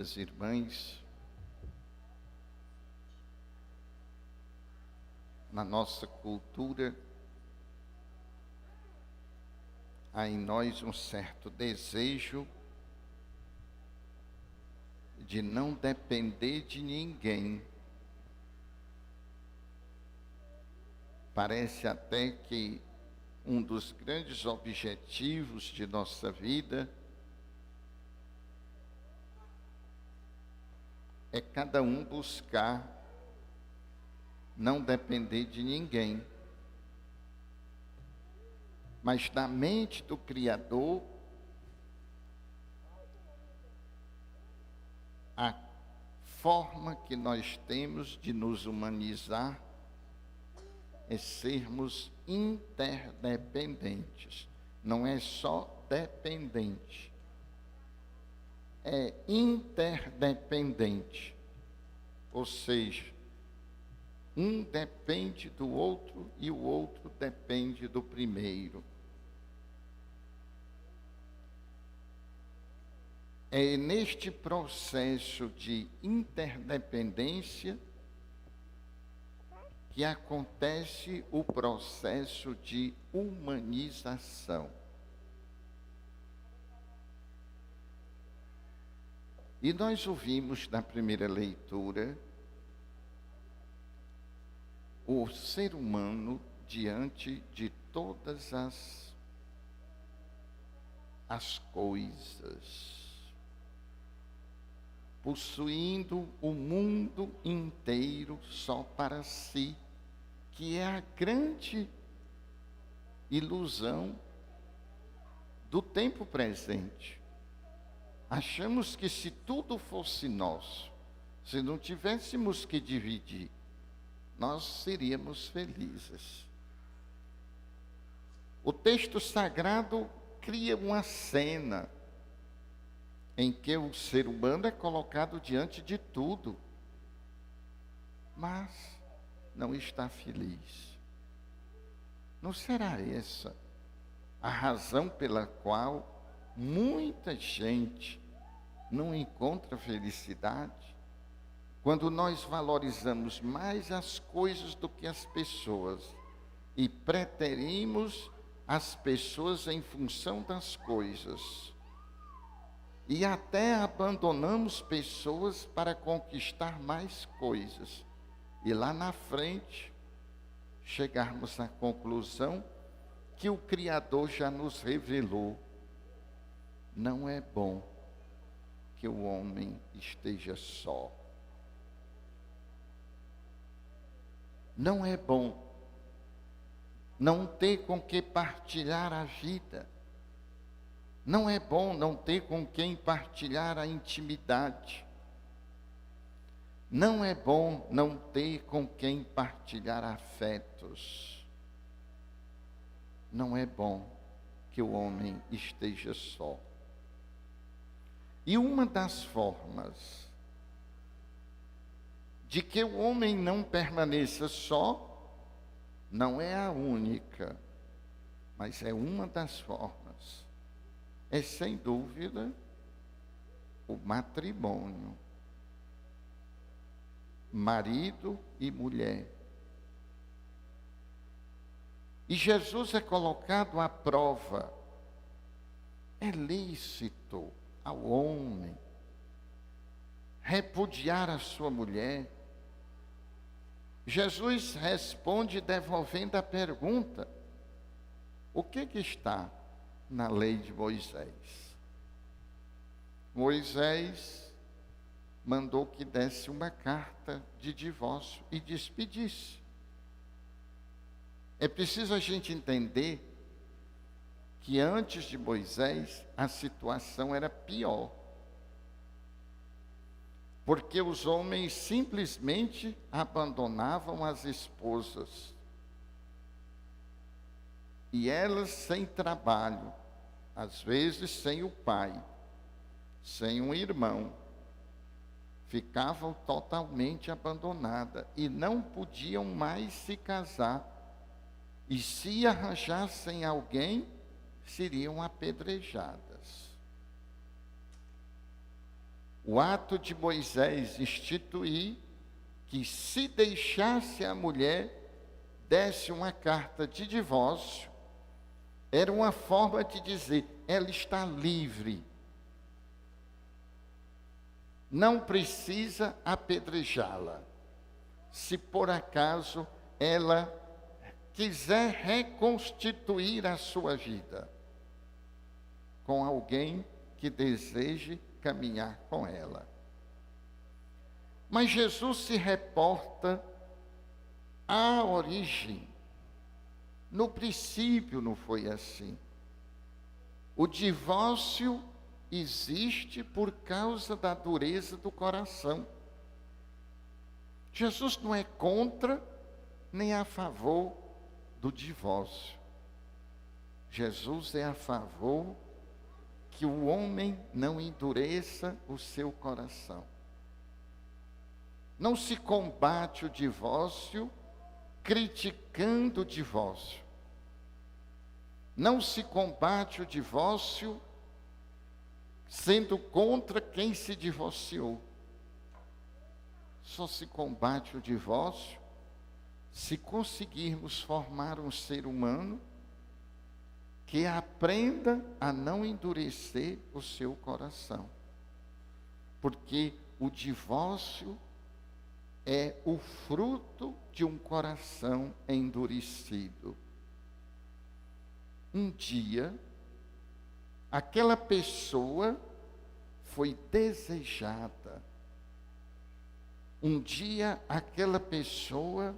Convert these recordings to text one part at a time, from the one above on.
As irmãs, na nossa cultura, há em nós um certo desejo de não depender de ninguém. Parece até que um dos grandes objetivos de nossa vida é cada um buscar não depender de ninguém. Mas na mente do Criador, a forma que nós temos de nos humanizar é sermos interdependentes. Não é só dependente, é interdependente. Ou seja, um depende do outro e o outro depende do primeiro. É neste processo de interdependência que acontece o processo de humanização. E nós ouvimos na primeira leitura o ser humano diante de todas as coisas, possuindo o mundo inteiro só para si, que é a grande ilusão do tempo presente. Achamos que se tudo fosse nosso, se não tivéssemos que dividir, nós seríamos felizes. O texto sagrado cria uma cena em que o ser humano é colocado diante de tudo, mas não está feliz. Não será essa a razão pela qual muita gente não encontra felicidade? Quando nós valorizamos mais as coisas do que as pessoas e preterimos as pessoas em função das coisas, e até abandonamos pessoas para conquistar mais coisas, e lá na frente chegarmos à conclusão que o Criador já nos revelou: não é bom que o homem esteja só. Não é bom não ter com que partilhar a vida. Não é bom não ter com quem partilhar a intimidade. Não é bom não ter com quem partilhar afetos. Não é bom que o homem esteja só. E uma das formas de que o homem não permaneça só, não é a única, mas é uma das formas, é sem dúvida o matrimônio, marido e mulher. E Jesus é colocado à prova. É lícito ao homem repudiar a sua mulher? Jesus responde devolvendo a pergunta: o que está na lei de Moisés? Moisés mandou que desse uma carta de divórcio e despedisse. É preciso a gente entender que antes de Moisés a situação era pior. Porque os homens simplesmente abandonavam as esposas. E elas sem trabalho, às vezes sem o pai, sem um irmão, ficavam totalmente abandonadas e não podiam mais se casar. E se arranjassem alguém, seriam apedrejadas. o ato de Moisés instituir que, se deixasse a mulher, desse uma carta de divórcio, era uma forma de dizer: ela está livre. Não precisa apedrejá-la. Se por acaso ela quiser reconstituir a sua vida com alguém que deseje caminhar com ela. Mas Jesus se reporta à origem. No princípio não foi assim. O divórcio existe por causa da dureza do coração. Jesus não é contra nem a favor do divórcio. Jesus é a favor que o homem não endureça o seu coração. Não se combate o divórcio criticando o divórcio. Não se combate o divórcio sendo contra quem se divorciou. Só se combate o divórcio se conseguirmos formar um ser humano que aprenda a não endurecer o seu coração. Porque o divórcio é o fruto de um coração endurecido. Um dia, aquela pessoa foi desejada. Um dia, aquela pessoa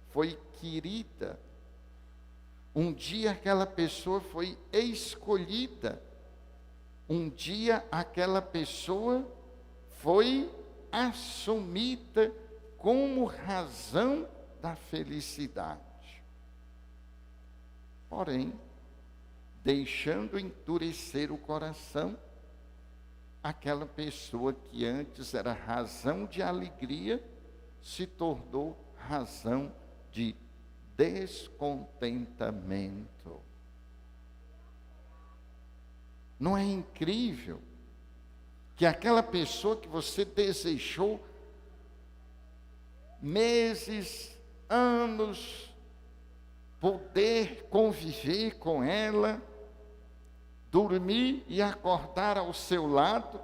foi querida. Um dia, aquela pessoa foi escolhida. Um dia, aquela pessoa foi assumida como razão da felicidade. Porém, deixando endurecer o coração, aquela pessoa que antes era razão de alegria, se tornou razão de descontentamento. Não é incrível que aquela pessoa que você desejou meses, anos, poder conviver com ela, dormir e acordar ao seu lado,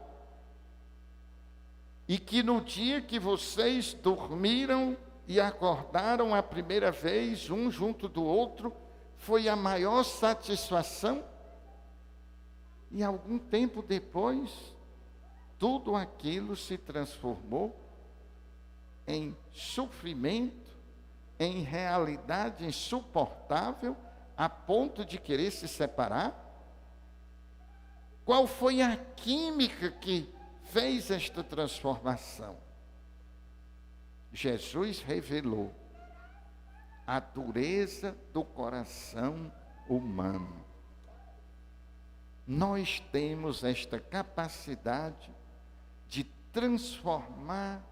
e que no dia que vocês dormiram e acordaram a primeira vez, um junto do outro, foi a maior satisfação, e algum tempo depois, tudo aquilo se transformou em sofrimento, em realidade insuportável, a ponto de querer se separar? Qual foi a química que fez esta transformação? Jesus revelou a dureza do coração humano. Nós temos esta capacidade de transformar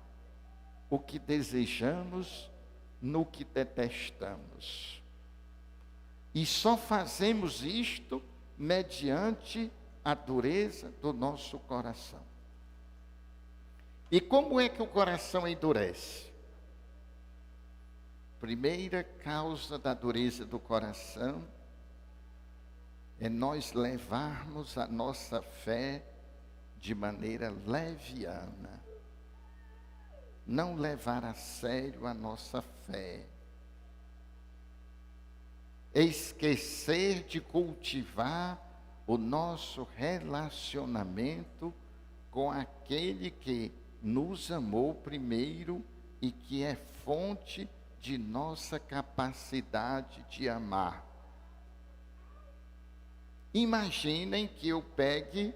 o que desejamos no que detestamos. E só fazemos isto mediante a dureza do nosso coração. E como é que o coração endurece? Primeira causa da dureza do coração é nós levarmos a nossa fé de maneira leviana. Não levar a sério a nossa fé. Esquecer de cultivar o nosso relacionamento com aquele que nos amou primeiro e que é fonte de nossa capacidade de amar. Imaginem que eu pegue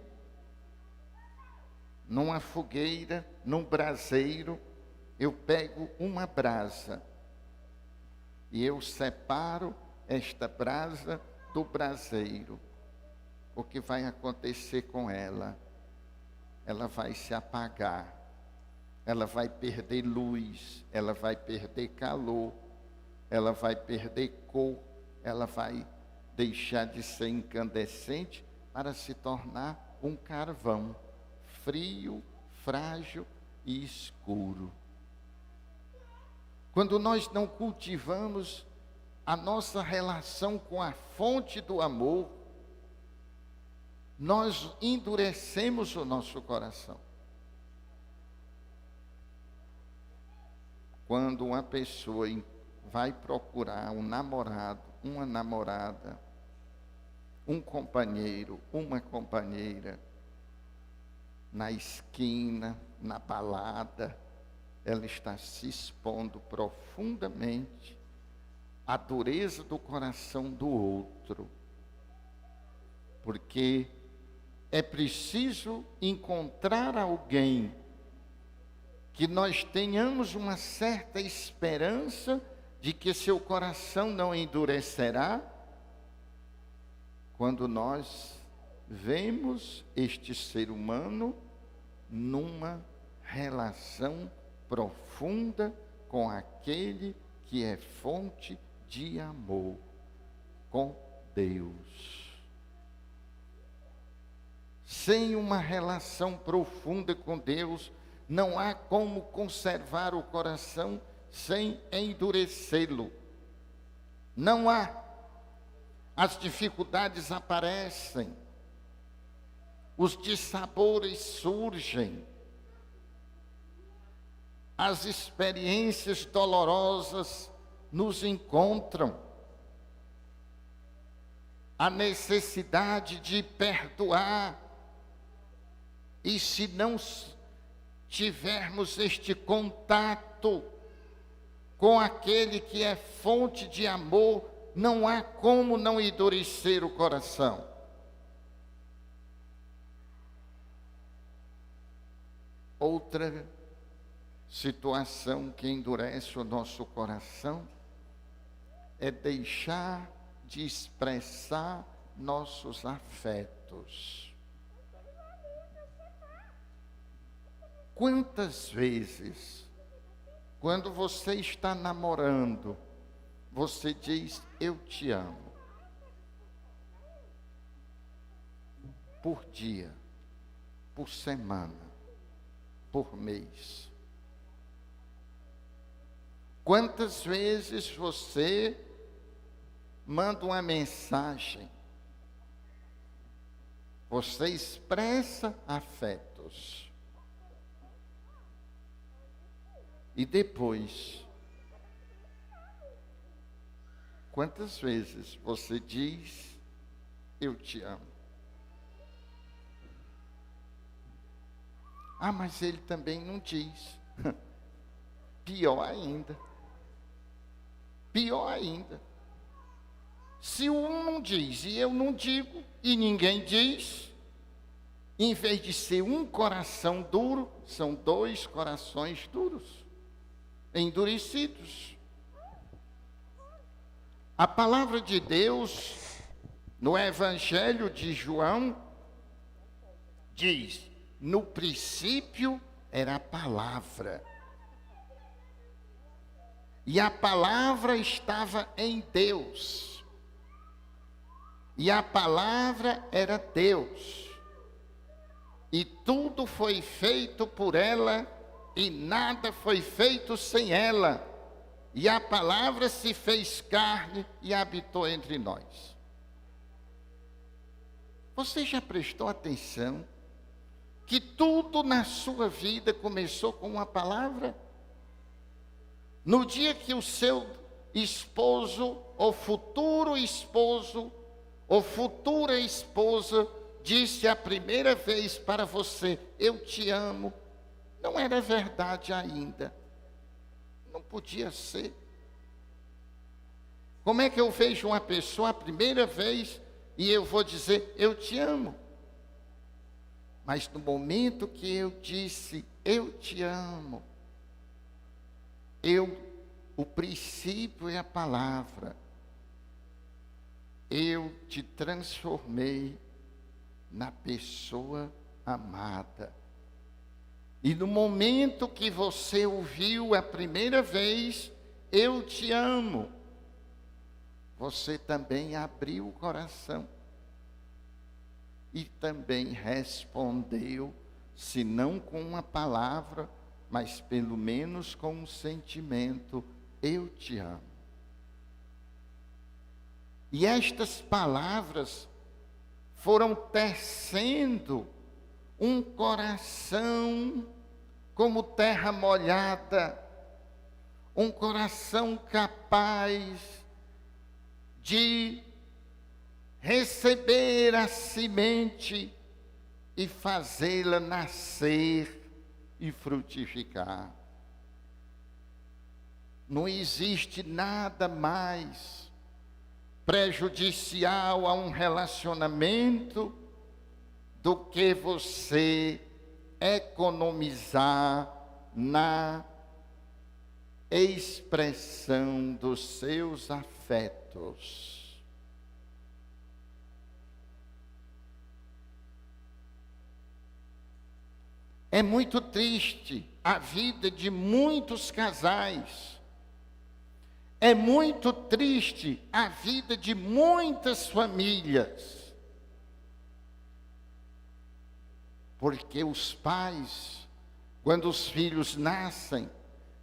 numa fogueira, num braseiro, eu pego uma brasa e eu separo esta brasa do braseiro. O que vai acontecer com ela? Ela vai se apagar, ela vai perder luz, ela vai perder calor, ela vai perder cor, ela vai deixar de ser incandescente para se tornar um carvão frio, frágil e escuro. Quando nós não cultivamos a nossa relação com a fonte do amor, nós endurecemos o nosso coração. Quando uma pessoa vai procurar um namorado, uma namorada, um companheiro, uma companheira, na esquina, na balada, ela está se expondo profundamente à dureza do coração do outro. Porque é preciso encontrar alguém que nós tenhamos uma certa esperança de que seu coração não endurecerá quando nós vemos este ser humano numa relação profunda com aquele que é fonte de amor, com Deus. Sem uma relação profunda com Deus, não há como conservar o coração sem endurecê-lo. Não há. As dificuldades aparecem, os dissabores surgem, as experiências dolorosas nos encontram, a necessidade de perdoar, e se não tivermos este contato com aquele que é fonte de amor, não há como não endurecer o coração. Outra situação que endurece o nosso coração é deixar de expressar nossos afetos. Quantas vezes, quando você está namorando, você diz, eu te amo, por dia, por semana, por mês? Quantas vezes você manda uma mensagem, você expressa afetos, e depois, quantas vezes você diz, eu te amo? Ah, mas ele também não diz. Pior ainda. Pior ainda. Se um não diz e eu não digo, e ninguém diz, em vez de ser um coração duro, são dois corações duros, endurecidos. A palavra de Deus, no Evangelho de João, diz, no princípio era a palavra, e a palavra estava em Deus, e a palavra era Deus, e tudo foi feito por ela, e nada foi feito sem ela, e a palavra se fez carne e habitou entre nós. Você já prestou atenção que tudo na sua vida começou com uma palavra? No dia que o seu esposo, ou futuro esposo, ou futura esposa, disse a primeira vez para você, eu te amo, não era verdade ainda. Não podia ser. Como é que eu vejo uma pessoa a primeira vez e eu vou dizer, eu te amo? Mas no momento que eu disse, eu te amo, o princípio é a palavra, eu te transformei na pessoa amada. E no momento que você ouviu a primeira vez, eu te amo, você também abriu o coração e também respondeu se não com uma palavra, mas pelo menos com um sentimento: eu te amo. E estas palavras foram tecendo um coração como terra molhada, um coração capaz de receber a semente e fazê-la nascer e frutificar. Não existe nada mais prejudicial a um relacionamento do que você economizar na expressão dos seus afetos. É muito triste a vida de muitos casais. É muito triste a vida de muitas famílias. Porque os pais, quando os filhos nascem,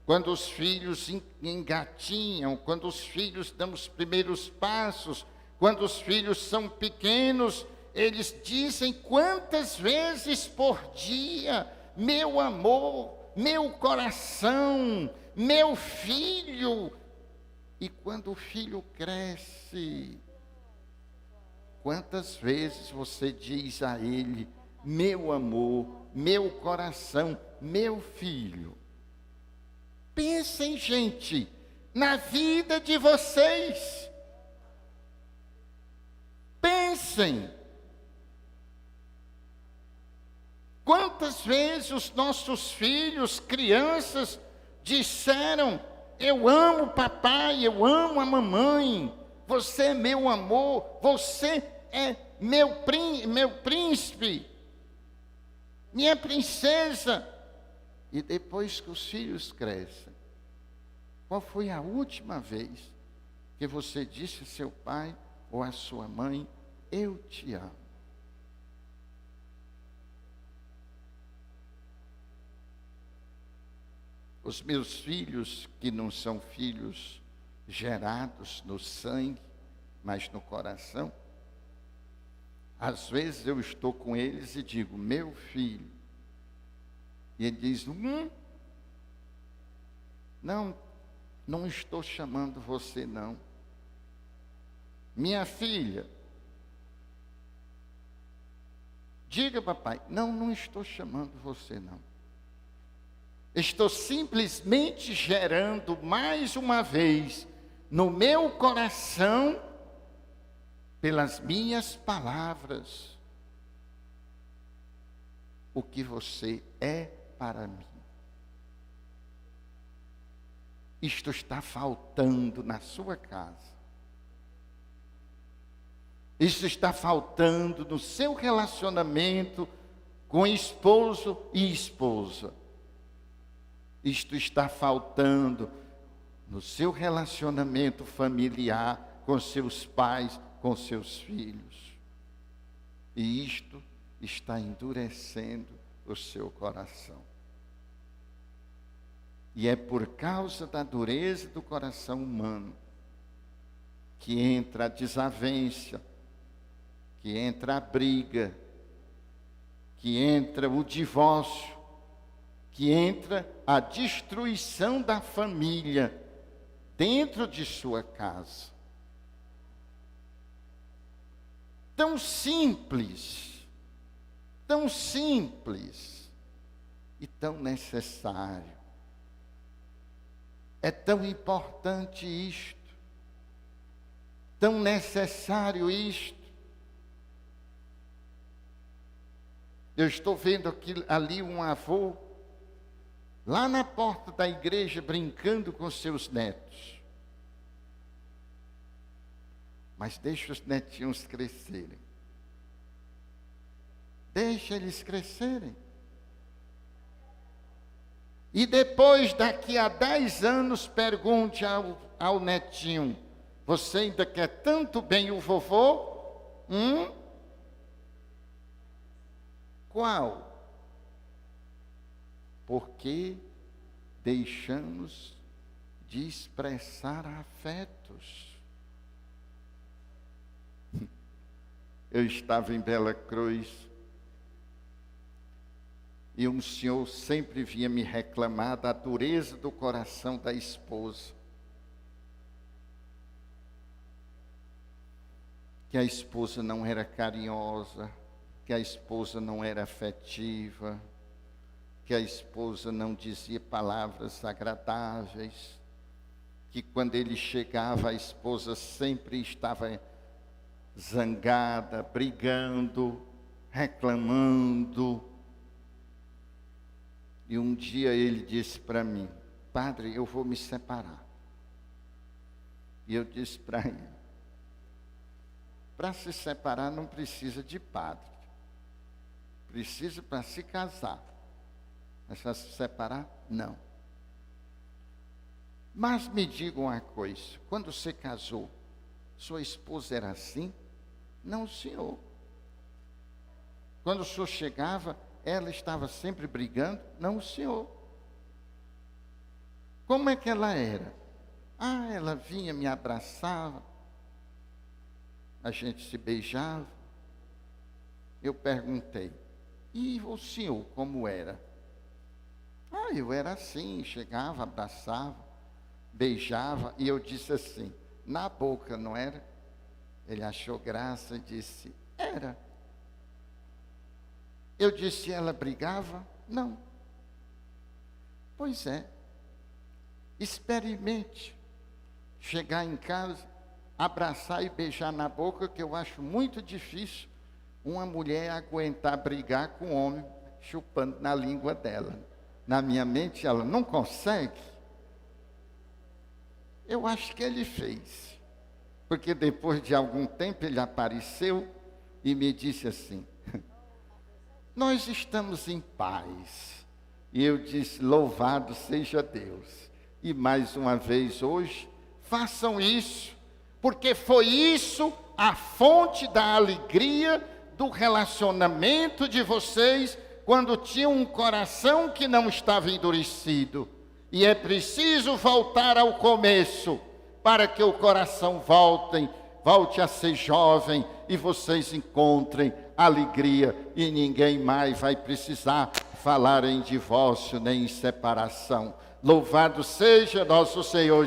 quando os filhos engatinham, quando os filhos dão os primeiros passos, quando os filhos são pequenos, eles dizem quantas vezes por dia: meu amor, meu coração, meu filho. E quando o filho cresce, quantas vezes você diz a ele: meu amor, meu coração, meu filho? Pensem, gente, na vida de vocês. Pensem. Quantas vezes os nossos filhos, crianças, disseram: eu amo o papai, eu amo a mamãe, você é meu amor, você é meu príncipe, minha princesa. E depois que os filhos crescem, qual foi a última vez que você disse a seu pai ou a sua mãe: eu te amo? Os meus filhos, que não são filhos gerados no sangue, mas no coração, às vezes eu estou com eles e digo: meu filho. E ele diz: não, não estou chamando você não. Minha filha, diga papai: não, não estou chamando você não. Estou simplesmente gerando mais uma vez no meu coração, pelas minhas palavras, o que você é para mim. Isto está faltando na sua casa. Isto está faltando no seu relacionamento com esposo e esposa. Isto está faltando no seu relacionamento familiar com seus pais, com seus filhos. E isto está endurecendo o seu coração. E é por causa da dureza do coração humano que entra a desavença, que entra a briga, que entra o divórcio, que entra a destruição da família dentro de sua casa. Tão simples e tão necessário. É tão importante isto, tão necessário isto. Eu estou vendo ali um avô, lá na porta da igreja, brincando com seus netos. Mas deixa os netinhos crescerem. Deixa eles crescerem. E depois, daqui a 10 anos, pergunte ao netinho: você ainda quer tanto bem o vovô? Qual? porque deixamos de expressar afetos. Eu estava em Bela Cruz e um senhor sempre vinha me reclamar da dureza do coração da esposa. Que a esposa não era carinhosa, que a esposa não era afetiva, que a esposa não dizia palavras agradáveis, que quando ele chegava a esposa sempre estava zangada, brigando, reclamando. E um dia ele disse para mim: padre, eu vou me separar. E eu disse para ele: para se separar não precisa de padre, precisa para se casar, mas para se separar, não. Mas me diga uma coisa, quando você casou, sua esposa era assim? Não, senhor. Quando o senhor chegava, ela estava sempre brigando? Não, senhor. Como é que ela era? Ah, ela vinha, me abraçava, a gente se beijava. Eu perguntei: e o senhor como era? Ah, eu era assim, chegava, abraçava, beijava. E eu disse assim, na boca, não era? Ele achou graça e disse: era. Eu disse: ela brigava? Não. Pois é. Experimente chegar em casa, abraçar e beijar na boca, que eu acho muito difícil uma mulher aguentar brigar com um homem chupando na língua dela. Na minha mente, ela não consegue. Eu acho que ele fez. Porque depois de algum tempo ele apareceu e me disse assim: nós estamos em paz. E eu disse: louvado seja Deus. E mais uma vez hoje, façam isso, porque foi isso a fonte da alegria do relacionamento de vocês, quando tinham um coração que não estava endurecido. E é preciso voltar ao começo, para que o coração volte a ser jovem, e vocês encontrem alegria, e ninguém mais vai precisar falar em divórcio nem em separação. Louvado seja nosso Senhor